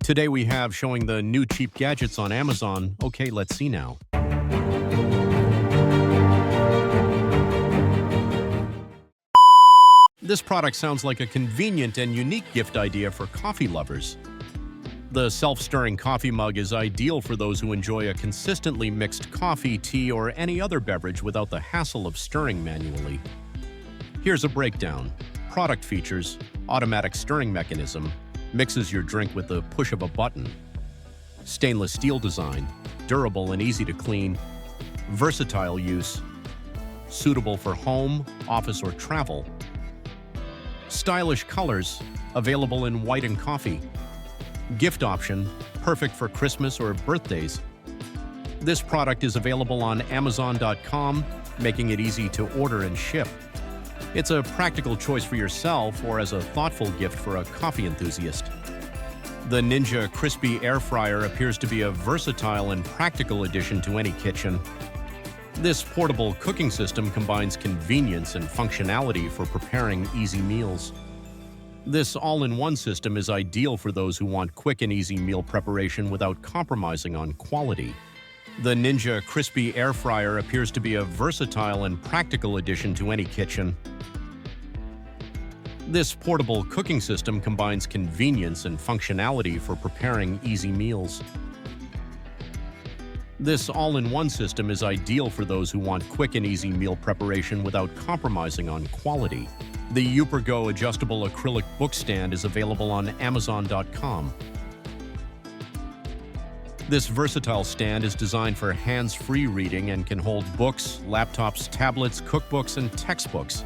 Today we have showing the new cheap gadgets on Amazon. Okay, let's see now. This product sounds like a convenient and unique gift idea for coffee lovers. The self-stirring coffee mug is ideal for those who enjoy a consistently mixed coffee, tea, or any other beverage without the hassle of stirring manually. Here's a breakdown. Product features: automatic stirring mechanism, mixes your drink with the push of a button. Stainless steel design, durable and easy to clean. Versatile use, suitable for home, office, or travel. Stylish colors, available in white and coffee. Gift option, perfect for Christmas or birthdays. This product is available on Amazon.com, making it easy to order and ship. It's a practical choice for yourself or as a thoughtful gift for a coffee enthusiast. The Ninja Crispy Air Fryer appears to be a versatile and practical addition to any kitchen. This portable cooking system combines convenience and functionality for preparing easy meals. This all-in-one system is ideal for those who want quick and easy meal preparation without compromising on quality. The Ninja Crispy Air Fryer appears to be a versatile and practical addition to any kitchen. This portable cooking system combines convenience and functionality for preparing easy meals. This all-in-one system is ideal for those who want quick and easy meal preparation without compromising on quality. The UperGo adjustable acrylic book stand is available on Amazon.com. This versatile stand is designed for hands-free reading and can hold books, laptops, tablets, cookbooks, and textbooks.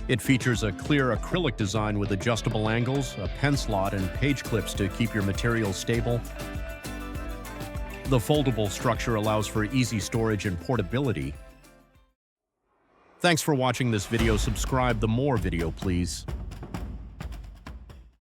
It features a clear acrylic design with adjustable angles, a pen slot, and page clips to keep your materials stable. The foldable structure allows for easy storage and portability. Thanks for watching this video. Subscribe the more video, please.